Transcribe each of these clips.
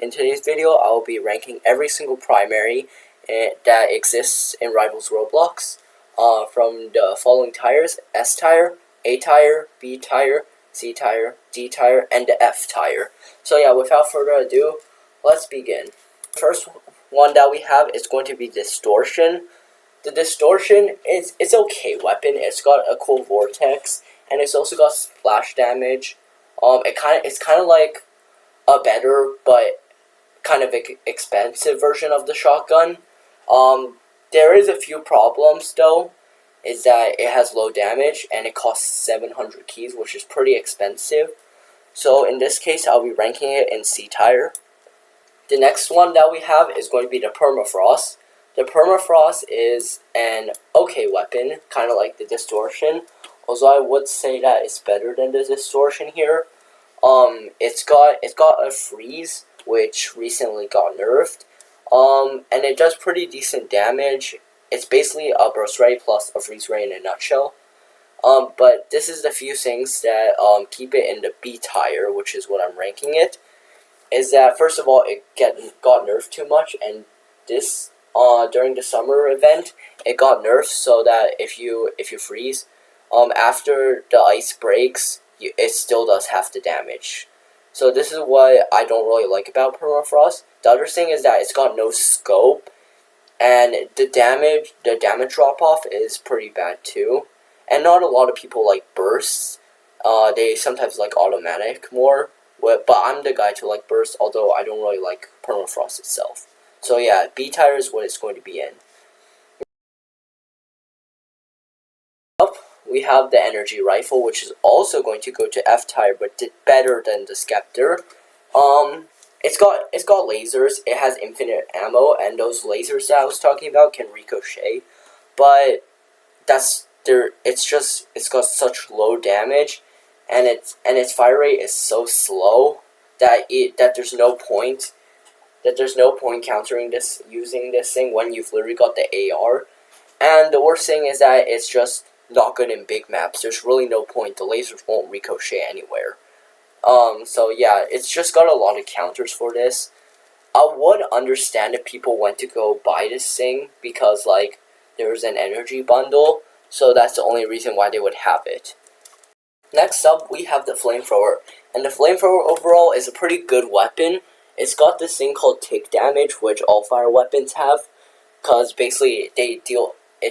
In today's video, I will be ranking every single primary that exists in Rivals Roblox from the following tiers: S tier, A tier, B tier, C tier, D tier, and the F tier. So yeah, without further ado, let's begin. First one that we have is going to be Distortion. The Distortion it's okay weapon. It's got a cool vortex, and it's also got splash damage. It's kind of like a better but kind of expensive version of the shotgun. There is a few problems though. Is that it has low damage and it costs 700 keys, which is pretty expensive. So in this case, I'll be ranking it in C tier. The next one that we have is going to be the Permafrost. The Permafrost is an okay weapon, kind of like the Distortion. Although I would say that it's better than the Distortion here. It's got a freeze, which recently got nerfed. And it does pretty decent damage. It's basically a burst rate plus a freeze rate in a nutshell. But this is the few things that keep it in the B tier, which is what I'm ranking it. Is that first of all, it got nerfed too much, and this during the summer event, it got nerfed so that if you freeze, after the ice breaks, it still does half the damage. So this is what I don't really like about Permafrost. The other thing is that it's got no scope, and the damage drop off is pretty bad too. And not a lot of people like bursts. They sometimes like automatic more. But I'm the guy to like burst, although I don't really like Permafrost itself. So yeah, B tier is what it's going to be in. Up, we have the energy rifle, which is also going to go to F tier, but did better than the Scepter. It's got lasers. It has infinite ammo, and those lasers that I was talking about can ricochet. But it's got such low damage, and its fire rate is so slow that there's no point countering this using this thing when you've literally got the AR. And the worst thing is that it's just not good in big maps. There's really no point. The lasers won't ricochet anywhere. So yeah, it's just got a lot of counters for this. I would understand if people went to go buy this thing because like there's an energy bundle, so that's the only reason why they would have it. Next up, we have the Flamethrower, and the Flamethrower overall is a pretty good weapon. It's got this thing called tick damage, which all fire weapons have, because basically it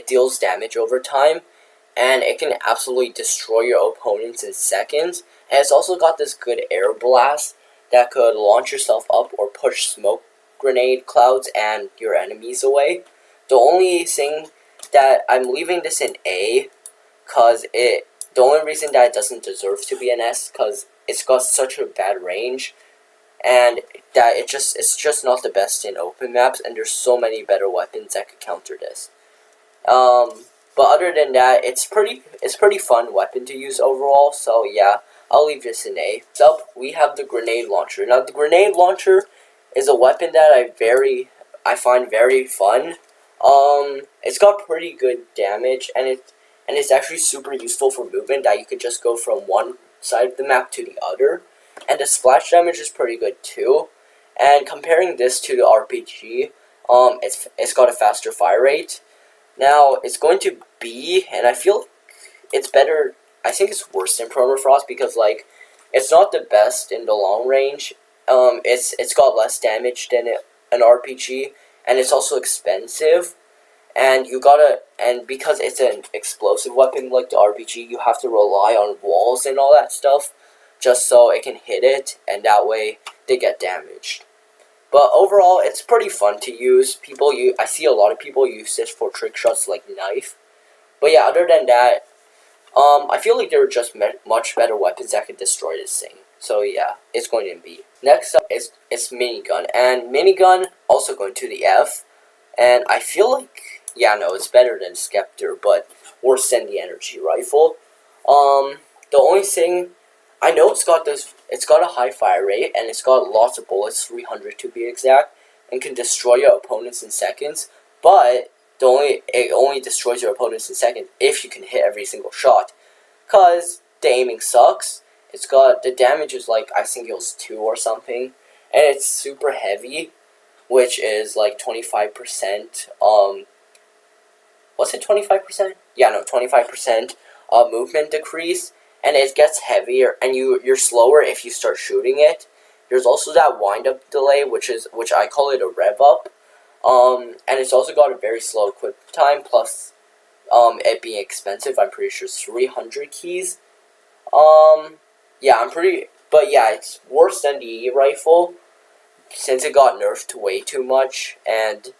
deals damage over time, and it can absolutely destroy your opponents in seconds. And it's also got this good air blast that could launch yourself up or push smoke grenade clouds and your enemies away. The only thing that I'm leaving this in A, the only reason that it doesn't deserve to be an S, because it's got such a bad range, and that it's just not the best in open maps, and there's so many better weapons that could counter this. But other than that, it's pretty fun weapon to use overall, so yeah, I'll leave this in A. Next up, we have the grenade launcher. Now, the grenade launcher is a weapon that I find very fun. It's got pretty good damage, and it's actually super useful for movement, that you could just go from one side of the map to the other. And the splash damage is pretty good too. And comparing this to the RPG, it's got a faster fire rate. Now, it's going to be, and I feel it's better, I think it's worse than Permafrost, because like, it's not the best in the long range. It's got less damage than an RPG, and it's also expensive. And because it's an explosive weapon like the RPG, you have to rely on walls and all that stuff, just so it can hit it, and that way they get damaged. But overall, it's pretty fun to use. I see a lot of people use this for trick shots like knife. But yeah, other than that, I feel like there are just much better weapons that could destroy this thing. So yeah, it's going to be. Next up is Minigun, and Minigun also going to the F. And I feel like, yeah, no, it's better than Scepter, but worse than the energy rifle. The only thing, I know it's got a high fire rate, and it's got lots of bullets, 300 to be exact, and can destroy your opponents in seconds, but it only destroys your opponents in seconds if you can hit every single shot, because the aiming sucks. The damage is like, I think it was 2 or something, and it's super heavy, which is like 25%. Was it 25%? Yeah, no, 25% movement decrease, and it gets heavier, and you're slower if you start shooting it. There's also that wind up delay, which I call it a rev up. And it's also got a very slow equip time, plus it being expensive. I'm pretty sure it's 300 keys. Yeah, but yeah, it's worse than the E rifle, since it got nerfed way too much, and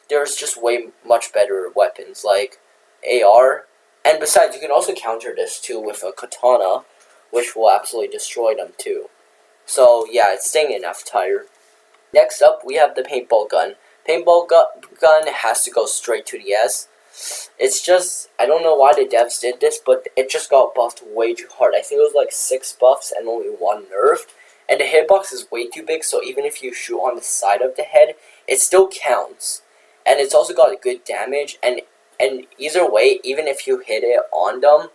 there's just way much better weapons, like AR, and besides, you can also counter this too with a katana, which will absolutely destroy them too. So yeah, it's staying in F tier. Next up, we have the Paintball Gun. Paintball Gun has to go straight to the S. It's just, I don't know why the devs did this, but it just got buffed way too hard. I think it was like 6 buffs and only 1 nerf. And the hitbox is way too big, so even if you shoot on the side of the head, it still counts. And it's also got a good damage, and either way, even if you hit it on them,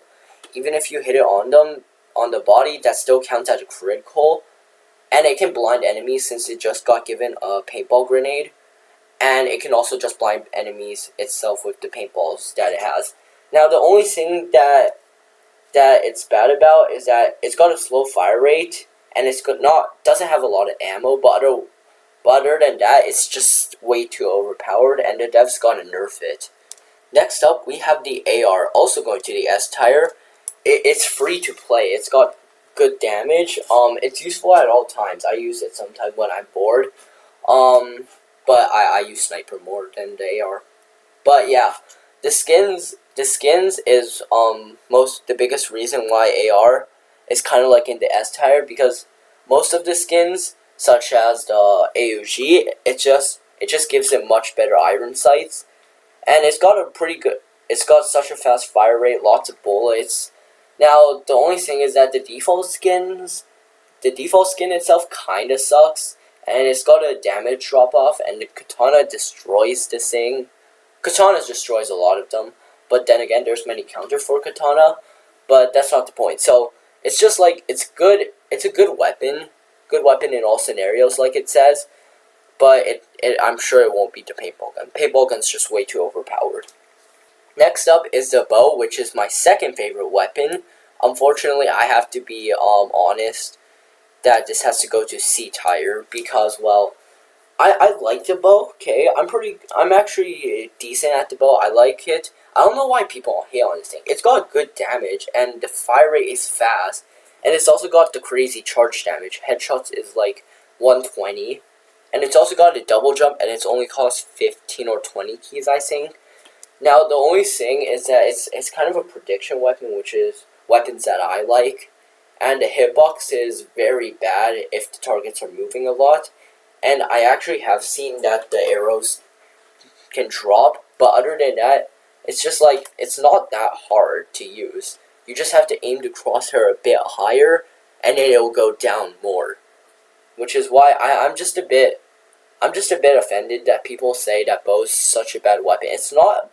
on the body, that still counts as a critical. And it can blind enemies since it just got given a paintball grenade. And it can also just blind enemies itself with the paintballs that it has. Now, the only thing that it's bad about is that it's got a slow fire rate, and doesn't have a lot of ammo, but other than that, it's just way too overpowered, and the devs gotta nerf it. Next up, we have the AR, also going to the S tier. It's free to play. It's got good damage. It's useful at all times. I use it sometimes when I'm bored. But I use sniper more than the AR. But yeah, the skins is the biggest reason why AR is kind of like in the S tier, because most of the skins, such as the AUG, it just gives it much better iron sights, and it's got such a fast fire rate, lots of bullets. Now, the only thing is that the default skin itself kinda sucks, and it's got a damage drop off, and the katana destroys this thing. Katana destroys a lot of them, but then again, there's many counter for katana, but that's not the point. So, it's just like, it's a good weapon in all scenarios, like it says, but I'm sure it won't beat the Paintball Gun. Paintball Gun's just way too overpowered. Next up is the bow, which is my second favorite weapon. Unfortunately, I have to be honest that this has to go to C tier, because, well, I like the bow, okay? I'm actually decent at the bow. I like it. I don't know why people hate on this thing. It's got good damage, and the fire rate is fast, and it's also got the crazy charge damage. Headshots is like 120, and it's also got a double jump, and it's only cost 15 or 20 keys, I think. Now, the only thing is that it's kind of a prediction weapon, which is weapons that I like, and the hitbox is very bad if the targets are moving a lot, and I actually have seen that the arrows can drop, but other than that, it's just like, it's not that hard to use. You just have to aim the crosshair a bit higher, and then it'll go down more, which is why I'm just a bit offended that people say that bow's such a bad weapon. It's not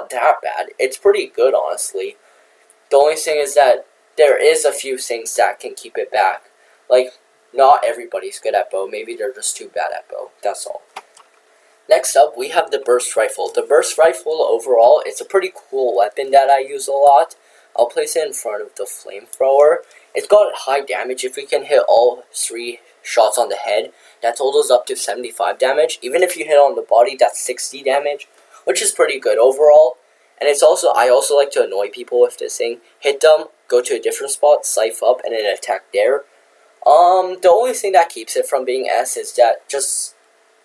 that bad. It's pretty good, honestly. The only thing is that there is a few things that can keep it back. Like, not everybody's good at bow. Maybe they're just too bad at bow. That's all. Next up, we have the burst rifle. The burst rifle, overall, it's a pretty cool weapon that I use a lot. I'll place it in front of the Flamethrower. It's got high damage. If we can hit all 3 shots on the head, that totals up to 75 damage. Even if you hit on the body, that's 60 damage, which is pretty good overall. And I also like to annoy people with this thing. Hit them, go to a different spot, scythe up, and then attack there. The only thing that keeps it from being S is that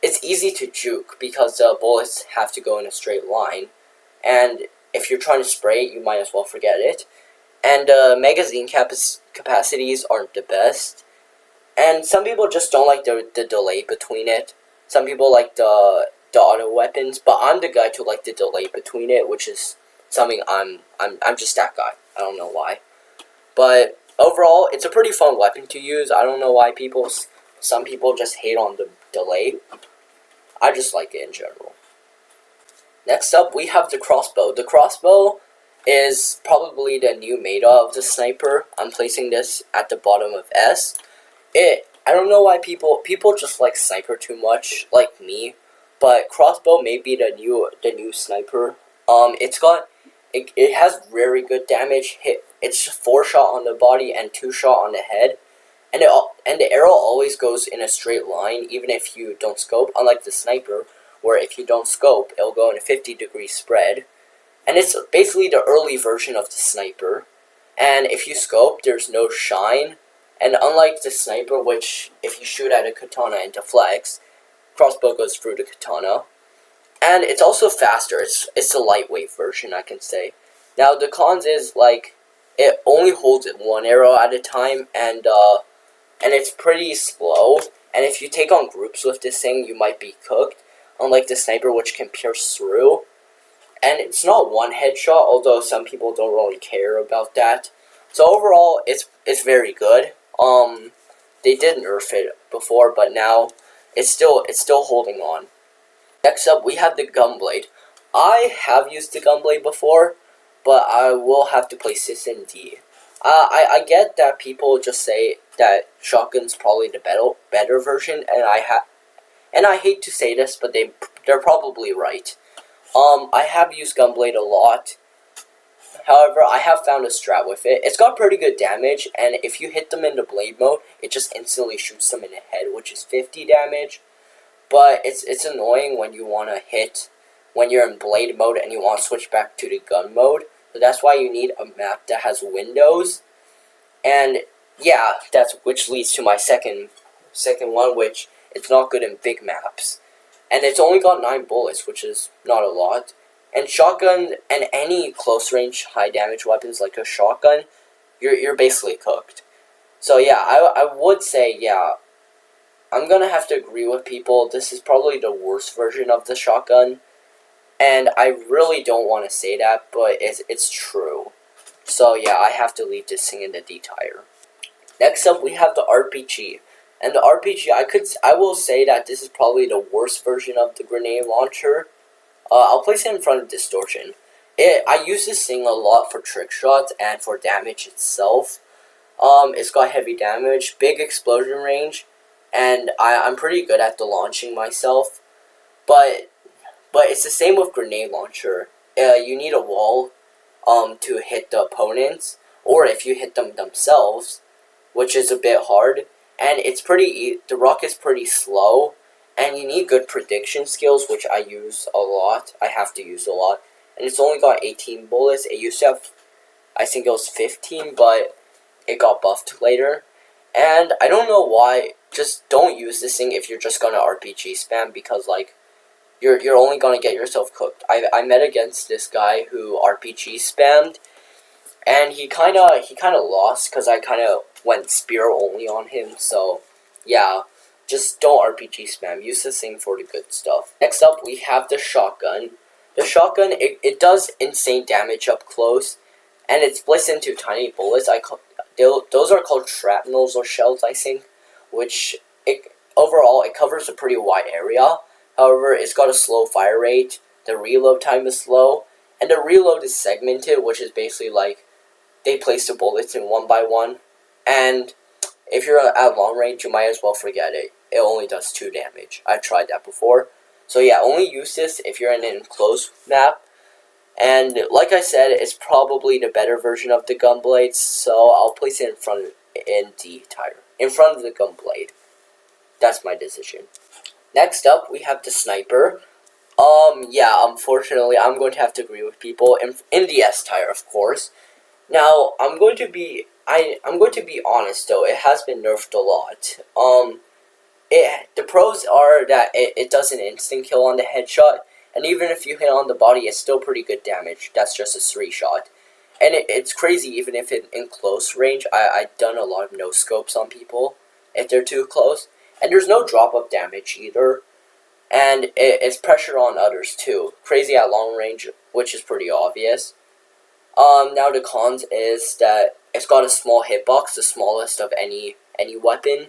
it's easy to juke, because the bullets have to go in a straight line. And if you're trying to spray it, you might as well forget it. And magazine capacities aren't the best. And some people just don't like the delay between it. Some people like the auto weapons, but I'm the guy to like the delay between it, which is something I'm just that guy. I don't know why. But overall, it's a pretty fun weapon to use. I don't know why some people just hate on the delay. I just like it in general. Next up, we have the Crossbow. The Crossbow is probably the new meta of the sniper. I'm placing this at the bottom of S. I don't know why people just like sniper too much, like me. But crossbow may be the new sniper. It has very good damage. It's 4 shot on the body and 2 shot on the head, and the arrow always goes in a straight line, even if you don't scope. Unlike the sniper, where if you don't scope, it'll go in a 50-degree spread. And it's basically the early version of the sniper. And if you scope, there's no shine. And unlike the sniper, which if you shoot at a katana and deflects, crossbow goes through the katana. And it's also faster. It's a lightweight version, I can say. Now the cons is like it only holds 1 arrow at a time, and it's pretty slow. And if you take on groups with this thing, you might be cooked. Unlike the sniper, which can pierce through. And it's not 1 headshot, although some people don't really care about that. So overall, it's very good. They did nerf it before, but now it's still holding on. Next up, we have the Gunblade. I have used the Gunblade before, but I will have to place this in D. I get that people just say that shotgun's probably the better version, and I hate to say this, but they're probably right. I have used Gunblade a lot. However, I have found a strat with it. It's got pretty good damage, and if you hit them in the blade mode, it just instantly shoots them in the head, which is 50 damage. But it's annoying when you want to hit, when you're in blade mode and you want to switch back to the gun mode. So that's why you need a map that has windows. And yeah, which leads to my second one, which it's not good in big maps. And it's only got 9 bullets, which is not a lot. And shotgun and any close range high damage weapons like a shotgun, you're basically cooked. So yeah, I would say, yeah, I'm gonna have to agree with people. This is probably the worst version of the shotgun. And I really don't want to say that, but it's true. So yeah, I have to leave this thing in the D tier. Next up, we have the RPG. And the RPG, I will say that this is probably the worst version of the grenade launcher. I'll place it in front of Distortion. I use this thing a lot for trick shots and for damage itself. It's got heavy damage, big explosion range, and I'm pretty good at the launching myself. But it's the same with grenade launcher. You need a wall to hit the opponents, or if you hit them themselves, which is a bit hard. And the rocket's pretty slow, and you need good prediction skills, which I use a lot. I have to use a lot. And it's only got 18 bullets. It used to have, I think it was 15, but it got buffed later. And I don't know why. Just don't use this thing if you're just gonna RPG spam, because like you're only gonna get yourself cooked. I met against this guy who RPG spammed, and he kind of lost because I kind of went spear only on him. So yeah, just don't RPG spam. Use this thing for the good stuff. Next up, we have the shotgun. The shotgun, it does insane damage up close, and it splits into tiny bullets. Those are called shrapnels or shells, I think, which overall it covers a pretty wide area. However, it's got a slow fire rate, the reload time is slow, and the reload is segmented, which is basically like they place the bullets in 1 by 1, and if you're at long range, you might as well forget it. It only does 2 damage. I've tried that before. So yeah, only use this if you're in an enclosed map. And like I said, it's probably the better version of the Gunblade, so I'll place it in D tier. In front of the Gunblade. That's my decision. Next up, we have the Sniper. Yeah, unfortunately, I'm going to have to agree with people. In the S tier, of course. Now, I'm going to be honest though, it has been nerfed a lot. The pros are that it does an instant kill on the headshot, and even if you hit on the body, it's still pretty good damage. That's just a 3-shot. And it's crazy, even if it's in close range. I've done a lot of no-scopes on people if they're too close. And there's no drop-up damage either. And it's pressure on others too. Crazy at long range, which is pretty obvious. Now the cons is that it's got a small hitbox, the smallest of any weapon,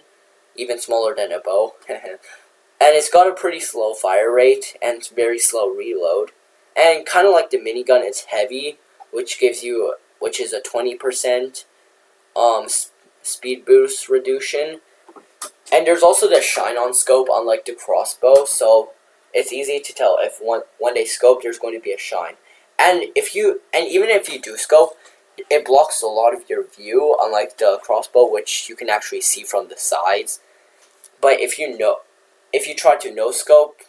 even smaller than a bow. And it's got a pretty slow fire rate and it's very slow reload. And kind of like the minigun, it's heavy, which is a 20% speed boost reduction. And there's also the shine on scope, unlike the crossbow, so it's easy to tell if when they scope, there's going to be a shine. And even if you do scope, it blocks a lot of your view, unlike the crossbow, which you can actually see from the sides. But if you try to no scope,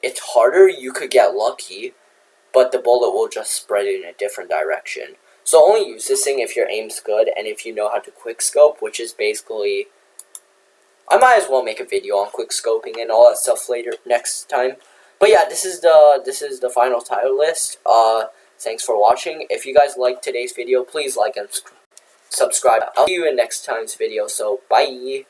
it's harder. You could get lucky, but the bullet will just spread in a different direction. So only use this thing if your aim's good and if you know how to quick scope, which is basically, I might as well make a video on quick scoping and all that stuff later next time. But yeah, this is the final title list. Thanks for watching. If you guys liked today's video, please like and subscribe. I'll see you in next time's video. So bye.